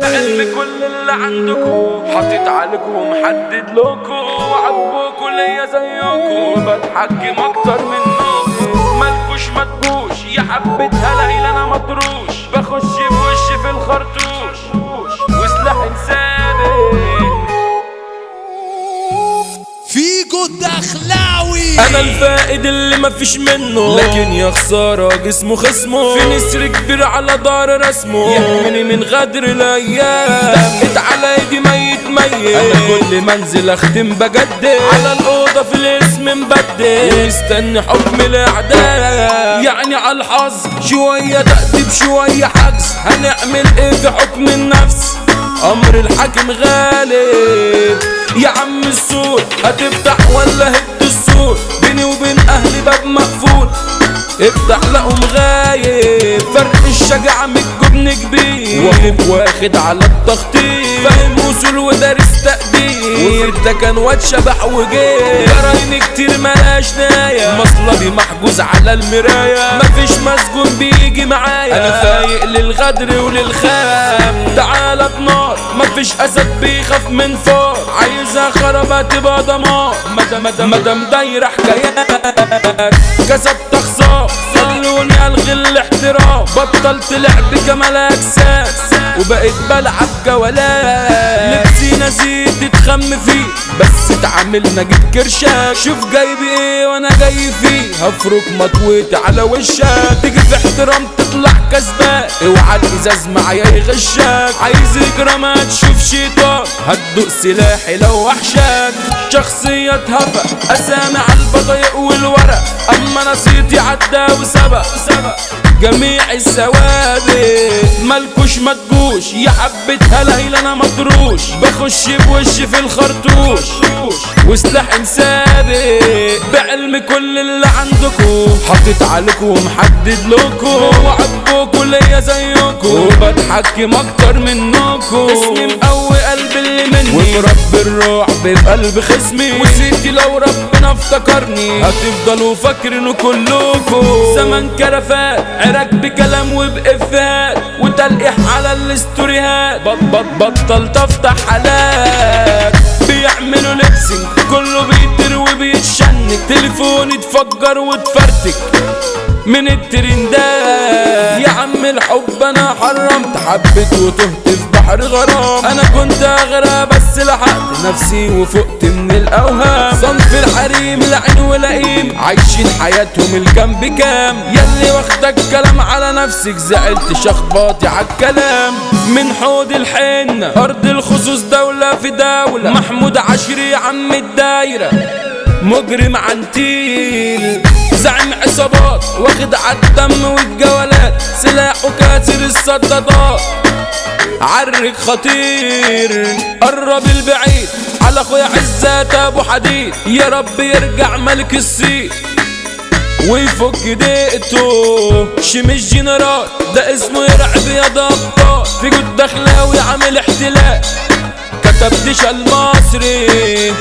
علم كل اللي عندكم حاطط عليكم ومحدد لكم وعجبكم ليا زيكم بتحكم اكتر منكم مالكوش مدبوش يا حبة هلاقي انا مطروش بخش بوشي في الخرطوش وسلاح انساني فيجو الدخلاوي. انا الفائد اللي مفيش منه لكن يا خسارة جسمه خصمه في نسر كبير على دار رسمه يحميني من غدر الايام دمت على ايدي ميت انا كل منزل اختم بجدد على الاوضة في الاسم مبدل ومستني حكم الاعداء يعني على الحظ شوية تأديب شوية حجز هنعمل ايه في حكم النفس امر الحاكم غالب يا عم السور هتفتح ولا هد السور بيني وبين اهلي باب مقفول افتح لقوا مغايب فرق الشجاعة من الجبن كبير واخد على التخطيط فاهم وصول ودارس تقدير ده كان واد شبح وجيب جرايم كتير ملاش ناية مصلبي محجوز على المراية مفيش مسجون بيجي معايا انا فايق للغدر وللخام تعالى بنار مفيش اسد بيخاف من فار عايزها خربة تبقى دمار مدام دايرة حكايات كسبت خسارة خلوني الغي الاحترام بطلت لعب كمال اجسام وبقيت بلعب جولات لبسي نزيد تتخم فيه بس اتعاملنا جيب كرشاك شوف جايبي ايه وانا جاي فيه هفرك مطويتي على وشك تيجي في احترام تطلع كسبان اوعى الازاز معايا يغشك عايز يجرى ما تشوف شيطان هتدوق سلاحي لو وحشك شخصية هفا اسامي على البطايق والورق اما نصيتي عدى وسبق جميع الثوابت مالكوش مدجوش يا حبة هلاهيل انا مطروش بخش بوشي في الخرطوش وسلاح ثابت بعلم كل اللي عندكم حاطط عليكم ومحدد لكم وعجبكم ليا زيكم وبتحكم اكتر منكم اسمي مقوي قلب اللي مني ومربي الرعب في قلب خصمي وسيتي لو ربنا افتكرني هتفضلوا فاكرينه كلكم زمن كرفات عرك بكلام وبإفات وتلقيح على الاستوريهات بطلت افتح حالات بيعملوا لبسنج كله بيطير وبيتشنك تليفوني اتفجر واتفرتك من الترندات يا عم الحب انا حرمت حبيت وتهت في بحر غرام انا كنت اغرى بس لحقت نفسي وفقت من الاوهام صنف الحريم لعين ولئيم عايشين حياتهم الجنب كام ياللي واخدك كلام على نفسك زعلت شخباطي عالكلام من حوض الحنة ارض الخصوص دولة في دولة محمود عشري عم الدايرة مجرم عنتيل زعيم عصابات واخد عالدم والجولات سلاحه كاسر الصدادات عرك خطير قرب البعيد على اخويا عزات ابو حديد يا رب يرجع ملك الصيد ويفك دقته شمش جنرال ده اسمه يرعب يا ضباط في جود دخلاوي عامل احتلال كتبتش المصري